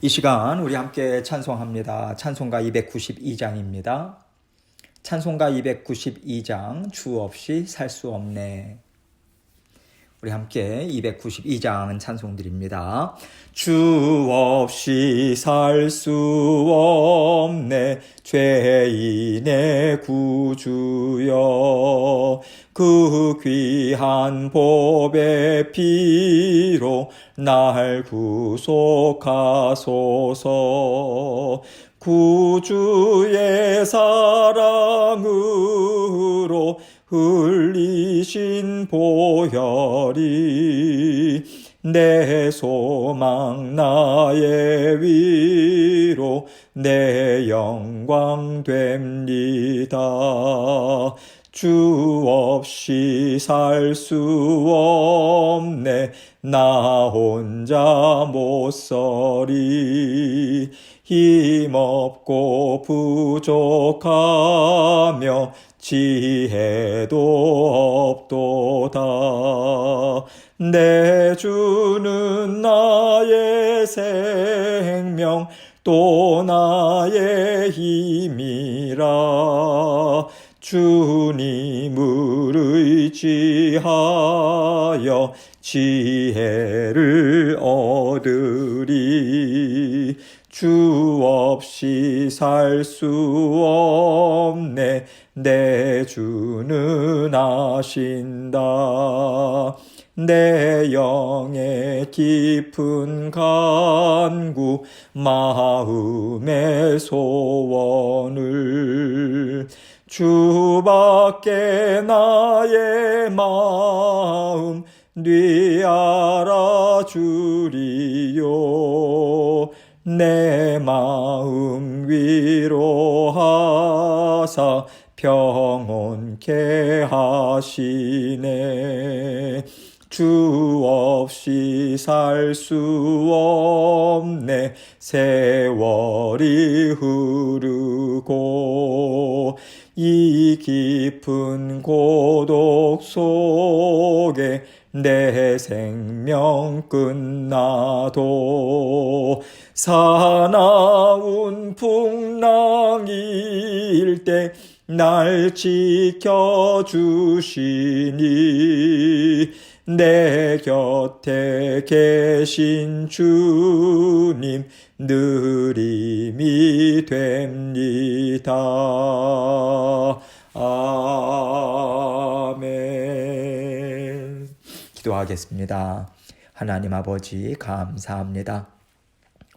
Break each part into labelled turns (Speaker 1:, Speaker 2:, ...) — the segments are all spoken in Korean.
Speaker 1: 이 시간 우리 함께 찬송합니다. 찬송가 292장입니다. 찬송가 292장 주 없이 살 수 없네. 우리 함께 292장 찬송드립니다. 주 없이 살 수 없네 죄인의 구주여 그 귀한 보배 피로 날 구속하소서 구주의 사랑으로 흘리신 보혈이 내 소망 나의 위로 내 영광 됩니다. 주 없이 살 수 없네 나 혼자 못 서리 힘없고 부족하며 지혜도 없도다. 내 주는 나의 생명 또 나의 힘이라 주님을 의지하여 지혜를 얻으리. 주 없이 살 수 없네 내 주는 아신다. 내 영의 깊은 간구 마음의 소원을 주밖에 나의 마음 네 알아주리요. 내 마음 위로하사 평온케 하시네. 주 없이 살 수 없네 세월이 흐르고 이 깊은 고독 속에 내 생명 끝나도 사나운 풍랑일 때 날 지켜주시니 내 곁에 계신 주님 늘 힘이 됩니다. 아멘. 기도하겠습니다. 하나님 아버지 감사합니다.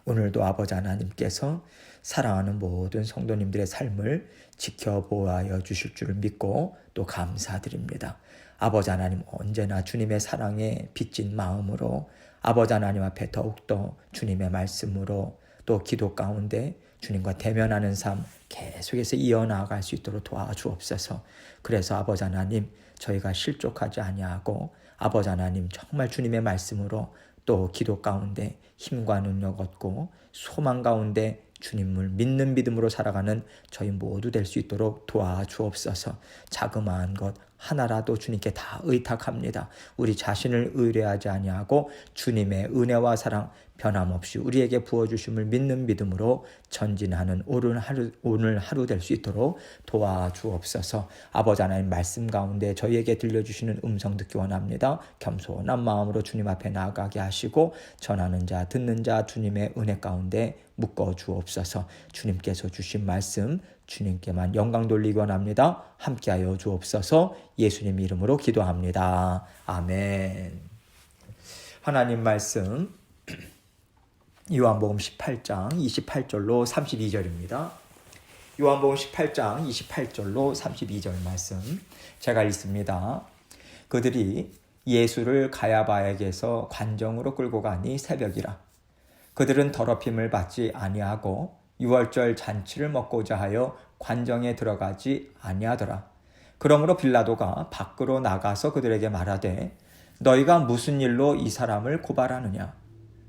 Speaker 1: 오늘도 아버지 하나님께서 사랑하는 모든 성도님들의 삶을 지켜보아여 주실 줄 믿고 또 감사드립니다. 아버지 하나님 언제나 주님의 사랑에 빚진 마음으로 아버지 하나님 앞에 더욱더 주님의 말씀으로 또 기도 가운데 주님과 대면하는 삶 계속해서 이어나갈 수 있도록 도와주옵소서. 그래서 아버지 하나님 저희가 실족하지 아니하고 아버지 하나님 정말 주님의 말씀으로 또 기도 가운데 힘과 능력 얻고 소망 가운데 주님을 믿는 믿음으로 살아가는 저희 모두 될 수 있도록 도와주옵소서. 자그마한 것 하나라도 주님께 다 의탁합니다. 우리 자신을 의뢰하지 아니하고 주님의 은혜와 사랑 변함없이 우리에게 부어주심을 믿는 믿음으로 전진하는 오늘 하루 될 수 있도록 도와주옵소서. 아버지 하나님 말씀 가운데 저희에게 들려주시는 음성 듣기 원합니다. 겸손한 마음으로 주님 앞에 나아가게 하시고 전하는 자 듣는 자 주님의 은혜 가운데 묶어주옵소서. 주님께서 주신 말씀 주님께만 영광 돌리기 원합니다. 함께하여 주옵소서. 예수님 이름으로 기도합니다. 아멘. 하나님 말씀 요한복음 18장 28절로 32절입니다. 요한복음 18장 28절로 32절 말씀 제가 읽습니다. 그들이 예수를 가야바에게서 관정으로 끌고 가니 새벽이라. 그들은 더럽힘을 받지 아니하고 유월절 잔치를 먹고자 하여 관정에 들어가지 아니하더라. 그러므로 빌라도가 밖으로 나가서 그들에게 말하되 너희가 무슨 일로 이 사람을 고발하느냐?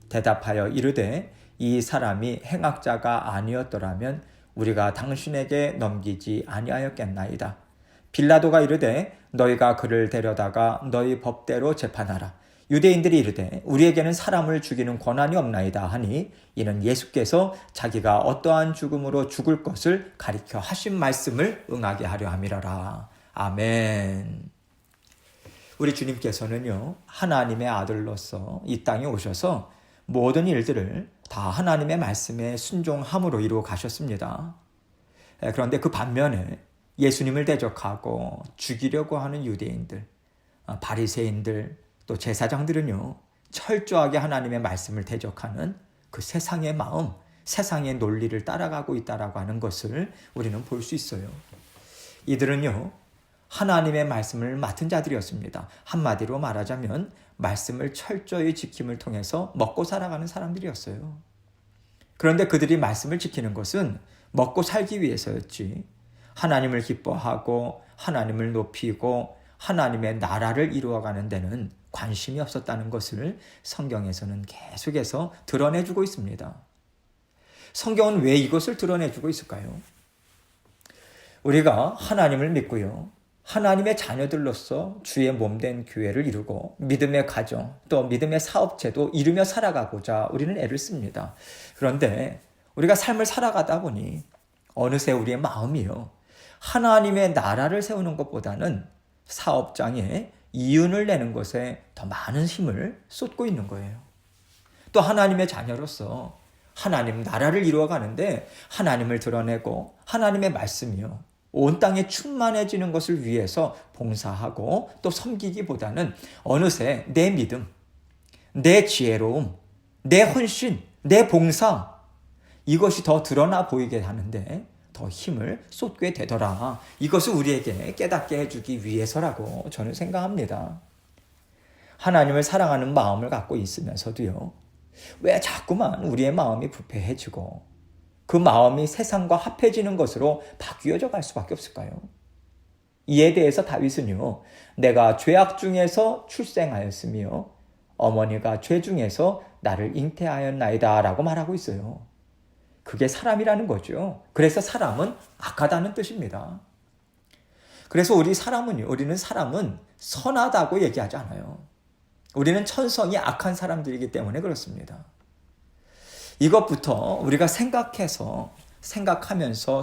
Speaker 1: 대답하여 이르되 이 사람이 행악자가 아니었더라면 우리가 당신에게 넘기지 아니하였겠나이다. 빌라도가 이르되 너희가 그를 데려다가 너희 법대로 재판하라. 유대인들이 이르되 우리에게는 사람을 죽이는 권한이 없나이다 하니 이는 예수께서 자기가 어떠한 죽음으로 죽을 것을 가리켜 하신 말씀을 응하게 하려 함이라라. 아멘. 우리 주님께서는요, 하나님의 아들로서 이 땅에 오셔서 모든 일들을 다 하나님의 말씀에 순종함으로 이루어 가셨습니다. 그런데 그 반면에 예수님을 대적하고 죽이려고 하는 유대인들, 바리새인들, 또 제사장들은요, 철저하게 하나님의 말씀을 대적하는 그 세상의 마음, 세상의 논리를 따라가고 있다라고 하는 것을 우리는 볼 수 있어요. 이들은요, 하나님의 말씀을 맡은 자들이었습니다. 한마디로 말하자면 말씀을 철저히 지킴을 통해서 먹고 살아가는 사람들이었어요. 그런데 그들이 말씀을 지키는 것은 먹고 살기 위해서였지, 하나님을 기뻐하고 하나님을 높이고 하나님의 나라를 이루어가는 데는 관심이 없었다는 것을 성경에서는 계속해서 드러내주고 있습니다. 성경은 왜 이것을 드러내주고 있을까요? 우리가 하나님을 믿고요, 하나님의 자녀들로서 주의 몸된 교회를 이루고 믿음의 가정, 또 믿음의 사업체도 이루며 살아가고자 우리는 애를 씁니다. 그런데 우리가 삶을 살아가다 보니 어느새 우리의 마음이요, 하나님의 나라를 세우는 것보다는 사업장에 이윤을 내는 것에 더 많은 힘을 쏟고 있는 거예요. 또 하나님의 자녀로서 하나님 나라를 이루어가는데 하나님을 드러내고 하나님의 말씀이요, 온 땅에 충만해지는 것을 위해서 봉사하고 또 섬기기보다는 어느새 내 믿음, 내 지혜로움, 내 헌신, 내 봉사, 이것이 더 드러나 보이게 하는데 더 힘을 쏟게 되더라. 이것을 우리에게 깨닫게 해주기 위해서라고 저는 생각합니다. 하나님을 사랑하는 마음을 갖고 있으면서도요, 왜 자꾸만 우리의 마음이 부패해지고 그 마음이 세상과 합해지는 것으로 바뀌어져 갈 수밖에 없을까요? 이에 대해서 다윗은요, 내가 죄악 중에서 출생하였으며 어머니가 죄 중에서 나를 잉태하였나이다 라고 말하고 있어요. 그게 사람이라는 거죠. 그래서 사람은 악하다는 뜻입니다. 그래서 우리는 사람은 선하다고 얘기하지 않아요. 우리는 천성이 악한 사람들이기 때문에 그렇습니다. 이것부터 우리가 생각하면서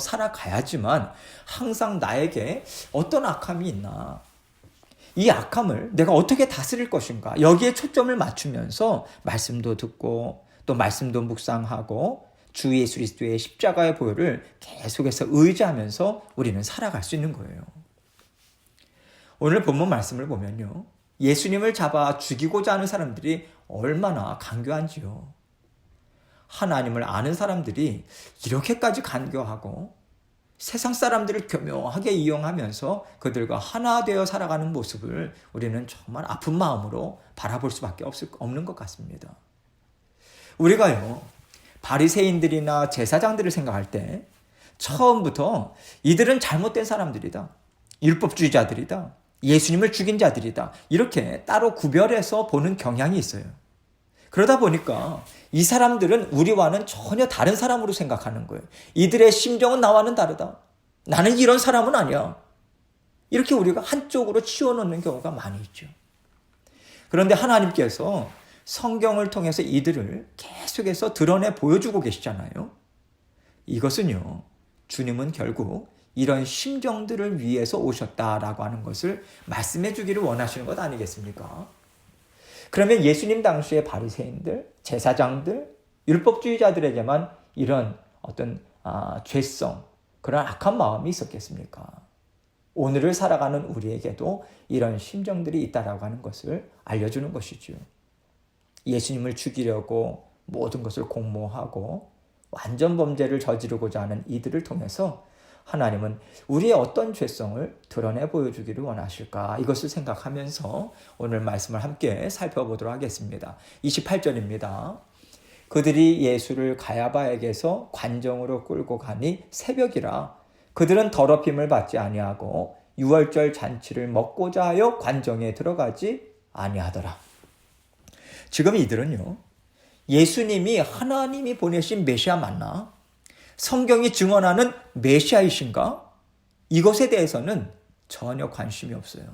Speaker 1: 살아가야지만 항상 나에게 어떤 악함이 있나, 이 악함을 내가 어떻게 다스릴 것인가, 여기에 초점을 맞추면서 말씀도 듣고 또 말씀도 묵상하고 주 예수 그리스도의 십자가의 보혈을 계속해서 의지하면서 우리는 살아갈 수 있는 거예요. 오늘 본문 말씀을 보면요, 예수님을 잡아 죽이고자 하는 사람들이 얼마나 간교한지요. 하나님을 아는 사람들이 이렇게까지 간교하고 세상 사람들을 교묘하게 이용하면서 그들과 하나 되어 살아가는 모습을 우리는 정말 아픈 마음으로 바라볼 수밖에 없는 것 같습니다. 우리가요, 바리새인들이나 제사장들을 생각할 때 처음부터 이들은 잘못된 사람들이다, 율법주의자들이다, 예수님을 죽인 자들이다, 이렇게 따로 구별해서 보는 경향이 있어요. 그러다 보니까 이 사람들은 우리와는 전혀 다른 사람으로 생각하는 거예요. 이들의 심정은 나와는 다르다. 나는 이런 사람은 아니야. 이렇게 우리가 한쪽으로 치워놓는 경우가 많이 있죠. 그런데 하나님께서 성경을 통해서 이들을 계속해서 드러내 보여주고 계시잖아요. 이것은요, 주님은 결국 이런 심정들을 위해서 오셨다라고 하는 것을 말씀해 주기를 원하시는 것 아니겠습니까? 그러면 예수님 당시의 바리새인들, 제사장들, 율법주의자들에게만 이런 어떤 죄성, 그런 악한 마음이 있었겠습니까? 오늘을 살아가는 우리에게도 이런 심정들이 있다라고 하는 것을 알려주는 것이죠. 예수님을 죽이려고 모든 것을 공모하고 완전 범죄를 저지르고자 하는 이들을 통해서 하나님은 우리의 어떤 죄성을 드러내 보여주기를 원하실까, 이것을 생각하면서 오늘 말씀을 함께 살펴보도록 하겠습니다. 28절입니다. 그들이 예수를 가야바에게서 관정으로 끌고 가니 새벽이라 그들은 더럽힘을 받지 아니하고 유월절 잔치를 먹고자 하여 관정에 들어가지 아니하더라. 지금 이들은요, 예수님이 하나님이 보내신 메시아 맞나? 성경이 증언하는 메시아이신가? 이것에 대해서는 전혀 관심이 없어요.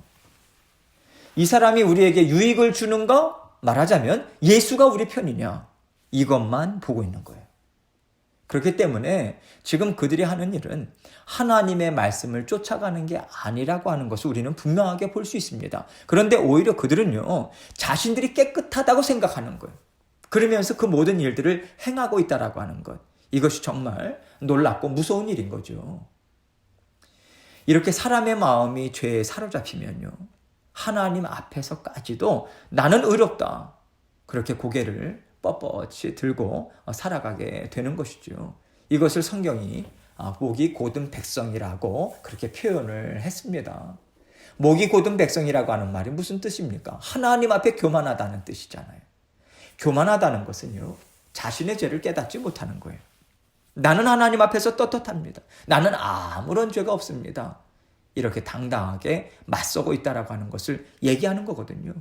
Speaker 1: 이 사람이 우리에게 유익을 주는가? 말하자면 예수가 우리 편이냐, 이것만 보고 있는 거예요. 그렇기 때문에 지금 그들이 하는 일은 하나님의 말씀을 쫓아가는 게 아니라고 하는 것을 우리는 분명하게 볼 수 있습니다. 그런데 오히려 그들은요, 자신들이 깨끗하다고 생각하는 거예요. 그러면서 그 모든 일들을 행하고 있다라고 하는 것. 이것이 정말 놀랍고 무서운 일인 거죠. 이렇게 사람의 마음이 죄에 사로잡히면요, 하나님 앞에서까지도 나는 의롭다, 그렇게 고개를 뻣뻣이 들고 살아가게 되는 것이죠. 이것을 성경이 목이 곧은 백성이라고 그렇게 표현을 했습니다. 목이 곧은 백성이라고 하는 말이 무슨 뜻입니까? 하나님 앞에 교만하다는 뜻이잖아요. 교만하다는 것은요, 자신의 죄를 깨닫지 못하는 거예요. 나는 하나님 앞에서 떳떳합니다. 나는 아무런 죄가 없습니다. 이렇게 당당하게 맞서고 있다라고 하는 것을 얘기하는 거거든요.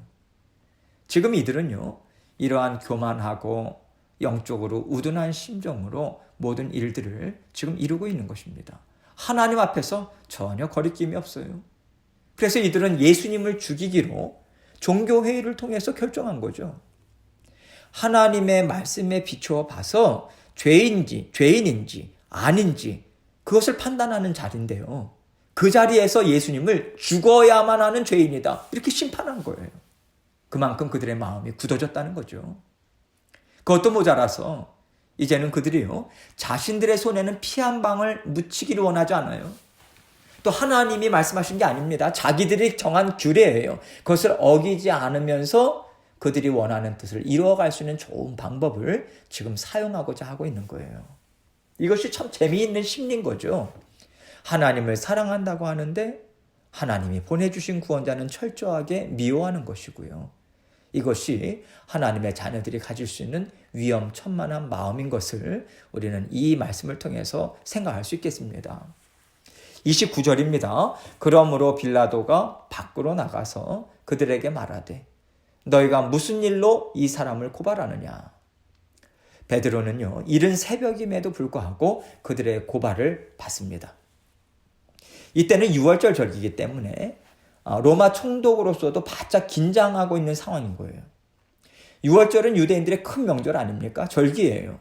Speaker 1: 지금 이들은요, 이러한 교만하고 영적으로 우둔한 심정으로 모든 일들을 지금 이루고 있는 것입니다. 하나님 앞에서 전혀 거리낌이 없어요. 그래서 이들은 예수님을 죽이기로 종교회의를 통해서 결정한 거죠. 하나님의 말씀에 비추어 봐서 죄인인지 아닌지 그것을 판단하는 자리인데요, 그 자리에서 예수님을 죽어야만 하는 죄인이다, 이렇게 심판한 거예요. 그만큼 그들의 마음이 굳어졌다는 거죠. 그것도 모자라서 이제는 그들이요, 자신들의 손에는 피 한 방울 묻히기를 원하지 않아요. 또 하나님이 말씀하신 게 아닙니다. 자기들이 정한 규례예요. 그것을 어기지 않으면서 그들이 원하는 뜻을 이루어갈 수 있는 좋은 방법을 지금 사용하고자 하고 있는 거예요. 이것이 참 재미있는 심리인 거죠. 하나님을 사랑한다고 하는데 하나님이 보내주신 구원자는 철저하게 미워하는 것이고요. 이것이 하나님의 자녀들이 가질 수 있는 위험천만한 마음인 것을 우리는 이 말씀을 통해서 생각할 수 있겠습니다. 29절입니다. 그러므로 빌라도가 밖으로 나가서 그들에게 말하되 너희가 무슨 일로 이 사람을 고발하느냐. 베드로는요, 이른 새벽임에도 불구하고 그들의 고발을 받습니다. 이때는 유월절 절기이기 때문에 로마 총독으로서도 바짝 긴장하고 있는 상황인 거예요. 유월절은 유대인들의 큰 명절 아닙니까? 절기예요.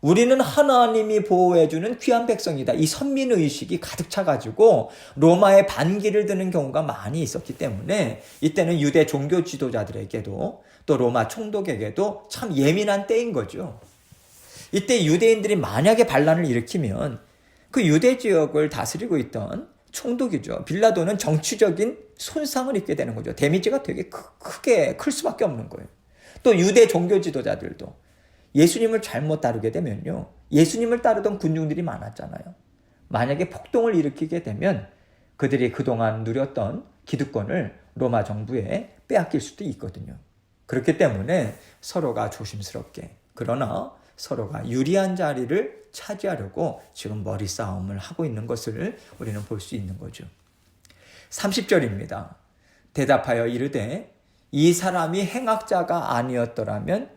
Speaker 1: 우리는 하나님이 보호해주는 귀한 백성이다, 이 선민의식이 가득 차가지고 로마의 반기를 드는 경우가 많이 있었기 때문에 이때는 유대 종교 지도자들에게도 또 로마 총독에게도 참 예민한 때인 거죠. 이때 유대인들이 만약에 반란을 일으키면 그 유대 지역을 다스리고 있던 총독이죠, 빌라도는 정치적인 손상을 입게 되는 거죠. 데미지가 되게 크게 클 수밖에 없는 거예요. 또 유대 종교 지도자들도 예수님을 잘못 따르게 되면요, 예수님을 따르던 군중들이 많았잖아요. 만약에 폭동을 일으키게 되면 그들이 그동안 누렸던 기득권을 로마 정부에 빼앗길 수도 있거든요. 그렇기 때문에 서로가 조심스럽게, 그러나 서로가 유리한 자리를 차지하려고 지금 머리싸움을 하고 있는 것을 우리는 볼 수 있는 거죠. 30절입니다. 대답하여 이르되 이 사람이 행악자가 아니었더라면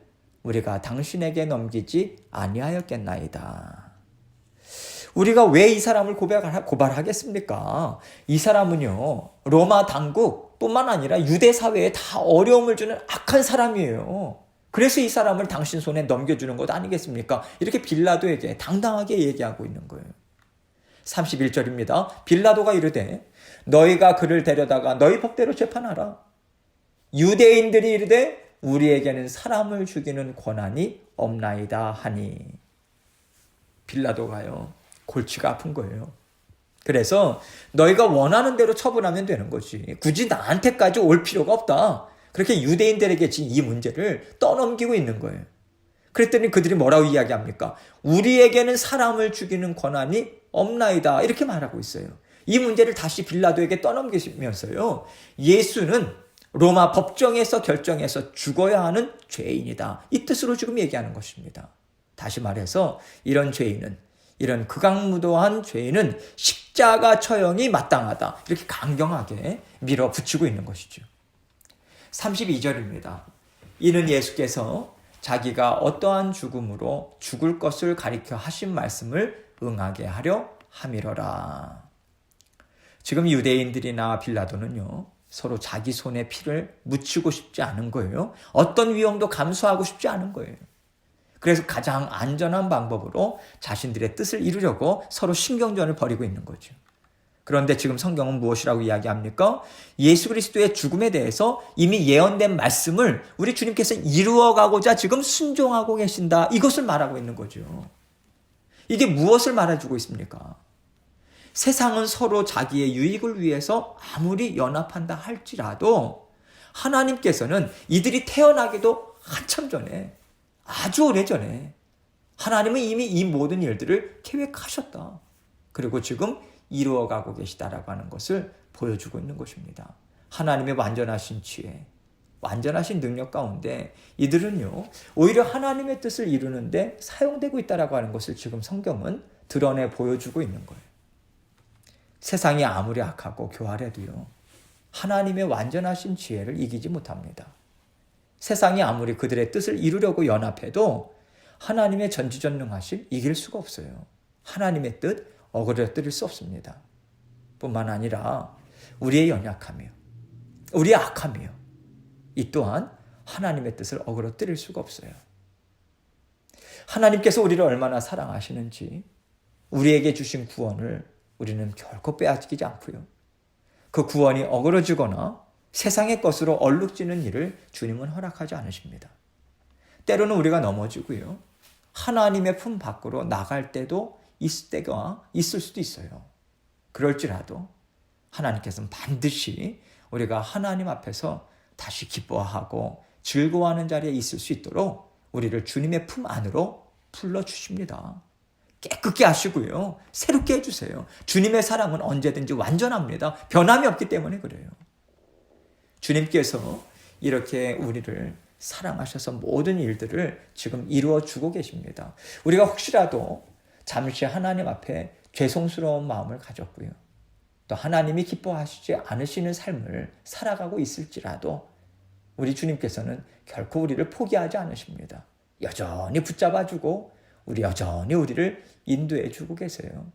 Speaker 1: 우리가 당신에게 넘기지 아니하였겠나이다. 우리가 왜 이 사람을 고발하겠습니까? 이 사람은요, 로마 당국뿐만 아니라 유대 사회에 다 어려움을 주는 악한 사람이에요. 그래서 이 사람을 당신 손에 넘겨주는 것 아니겠습니까? 이렇게 빌라도에게 당당하게 얘기하고 있는 거예요. 31절입니다. 빌라도가 이르되 너희가 그를 데려다가 너희 법대로 재판하라. 유대인들이 이르되 우리에게는 사람을 죽이는 권한이 없나이다 하니. 빌라도가요, 골치가 아픈 거예요. 그래서 너희가 원하는 대로 처분하면 되는 거지, 굳이 나한테까지 올 필요가 없다, 그렇게 유대인들에게 지금 이 문제를 떠넘기고 있는 거예요. 그랬더니 그들이 뭐라고 이야기합니까? 우리에게는 사람을 죽이는 권한이 없나이다, 이렇게 말하고 있어요. 이 문제를 다시 빌라도에게 떠넘기면서요, 예수는 로마 법정에서 결정해서 죽어야 하는 죄인이다, 이 뜻으로 지금 얘기하는 것입니다. 다시 말해서 이런 죄인은, 이런 극악무도한 죄인은 십자가 처형이 마땅하다, 이렇게 강경하게 밀어붙이고 있는 것이죠. 32절입니다. 이는 예수께서 자기가 어떠한 죽음으로 죽을 것을 가리켜 하신 말씀을 응하게 하려 함이러라. 지금 유대인들이나 빌라도는요, 서로 자기 손에 피를 묻히고 싶지 않은 거예요. 어떤 위험도 감수하고 싶지 않은 거예요. 그래서 가장 안전한 방법으로 자신들의 뜻을 이루려고 서로 신경전을 벌이고 있는 거죠. 그런데 지금 성경은 무엇이라고 이야기합니까? 예수 그리스도의 죽음에 대해서 이미 예언된 말씀을 우리 주님께서 이루어가고자 지금 순종하고 계신다. 이것을 말하고 있는 거죠. 이게 무엇을 말해주고 있습니까? 세상은 서로 자기의 유익을 위해서 아무리 연합한다 할지라도 하나님께서는 이들이 태어나기도 한참 전에, 아주 오래전에 하나님은 이미 이 모든 일들을 계획하셨다. 그리고 지금 이루어가고 계시다라고 하는 것을 보여주고 있는 것입니다. 하나님의 완전하신 지혜, 완전하신 능력 가운데 이들은요, 오히려 하나님의 뜻을 이루는데 사용되고 있다라고 하는 것을 지금 성경은 드러내 보여주고 있는 거예요. 세상이 아무리 악하고 교활해도요, 하나님의 완전하신 지혜를 이기지 못합니다. 세상이 아무리 그들의 뜻을 이루려고 연합해도 하나님의 전지전능하심 이길 수가 없어요. 하나님의 뜻 어그러뜨릴 수 없습니다. 뿐만 아니라 우리의 연약함이요, 우리의 악함이요, 이 또한 하나님의 뜻을 어그러뜨릴 수가 없어요. 하나님께서 우리를 얼마나 사랑하시는지 우리에게 주신 구원을 우리는 결코 빼앗기지 않고요, 그 구원이 어그러지거나 세상의 것으로 얼룩지는 일을 주님은 허락하지 않으십니다. 때로는 우리가 넘어지고요, 하나님의 품 밖으로 나갈 때도 있을 때가 있을 수도 있어요. 그럴지라도 하나님께서는 반드시 우리가 하나님 앞에서 다시 기뻐하고 즐거워하는 자리에 있을 수 있도록 우리를 주님의 품 안으로 불러주십니다. 깨끗게 하시고요, 새롭게 해주세요. 주님의 사랑은 언제든지 완전합니다. 변함이 없기 때문에 그래요. 주님께서 이렇게 우리를 사랑하셔서 모든 일들을 지금 이루어주고 계십니다. 우리가 혹시라도 잠시 하나님 앞에 죄송스러운 마음을 가졌고요, 또 하나님이 기뻐하시지 않으시는 삶을 살아가고 있을지라도 우리 주님께서는 결코 우리를 포기하지 않으십니다. 여전히 붙잡아주고 여전히 우리를 인도해주고 계세요.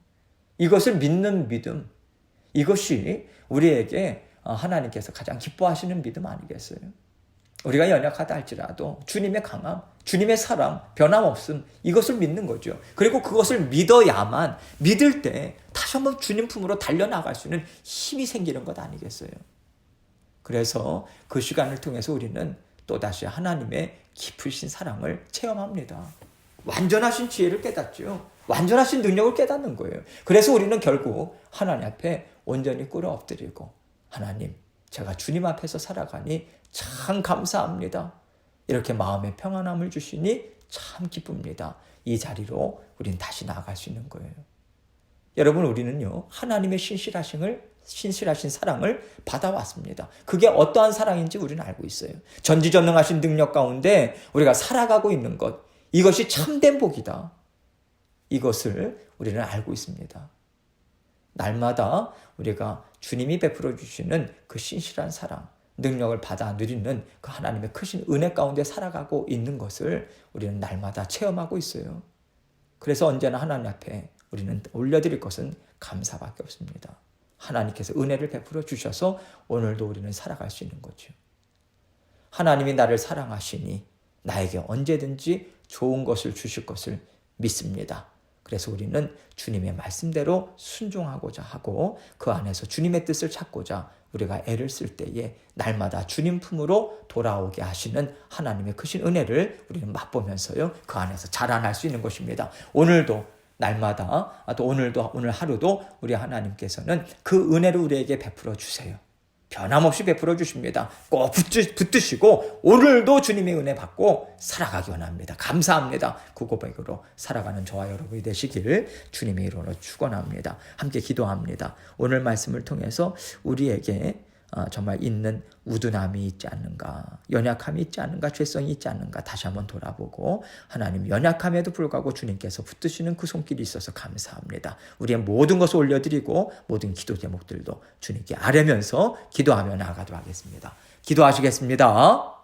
Speaker 1: 이것을 믿는 믿음, 이것이 우리에게 하나님께서 가장 기뻐하시는 믿음 아니겠어요? 우리가 연약하다 할지라도 주님의 강함, 주님의 사랑, 변함없음, 이것을 믿는 거죠. 그리고 그것을 믿어야만, 믿을 때 다시 한번 주님 품으로 달려나갈 수 있는 힘이 생기는 것 아니겠어요? 그래서 그 시간을 통해서 우리는 또다시 하나님의 깊으신 사랑을 체험합니다. 완전하신 지혜를 깨닫죠. 완전하신 능력을 깨닫는 거예요. 그래서 우리는 결국 하나님 앞에 온전히 꿇어 엎드리고, 하나님, 제가 주님 앞에서 살아가니 참 감사합니다. 이렇게 마음의 평안함을 주시니 참 기쁩니다. 이 자리로 우린 다시 나아갈 수 있는 거예요. 여러분, 우리는요, 하나님의 신실하신 사랑을 받아왔습니다. 그게 어떠한 사랑인지 우리는 알고 있어요. 전지전능하신 능력 가운데 우리가 살아가고 있는 것, 이것이 참된 복이다. 이것을 우리는 알고 있습니다. 날마다 우리가 주님이 베풀어 주시는 그 신실한 사랑, 능력을 받아 누리는 그 하나님의 크신 은혜 가운데 살아가고 있는 것을 우리는 날마다 체험하고 있어요. 그래서 언제나 하나님 앞에 우리는 올려드릴 것은 감사밖에 없습니다. 하나님께서 은혜를 베풀어 주셔서 오늘도 우리는 살아갈 수 있는 거죠. 하나님이 나를 사랑하시니 나에게 언제든지 좋은 것을 주실 것을 믿습니다. 그래서 우리는 주님의 말씀대로 순종하고자 하고 그 안에서 주님의 뜻을 찾고자 우리가 애를 쓸 때에 날마다 주님 품으로 돌아오게 하시는 하나님의 크신 은혜를 우리는 맛보면서요, 그 안에서 자라날 수 있는 것입니다. 오늘도 날마다, 또 오늘 하루도 우리 하나님께서는 그 은혜를 우리에게 베풀어 주세요. 변함없이 베풀어 주십니다. 꼭 붙드시고 오늘도 주님의 은혜 받고 살아가기 원합니다. 감사합니다. 그 고백으로 살아가는 저와 여러분이 되시기를 주님의 이름으로 축원합니다. 함께 기도합니다. 오늘 말씀을 통해서 우리에게 정말 있는 우둔함이 있지 않는가, 연약함이 있지 않는가, 죄성이 있지 않는가 다시 한번 돌아보고, 하나님 연약함에도 불구하고 주님께서 붙드시는 그 손길이 있어서 감사합니다. 우리의 모든 것을 올려드리고 모든 기도 제목들도 주님께 아뢰면서 기도하며 나아가도록 하겠습니다. 기도하시겠습니다.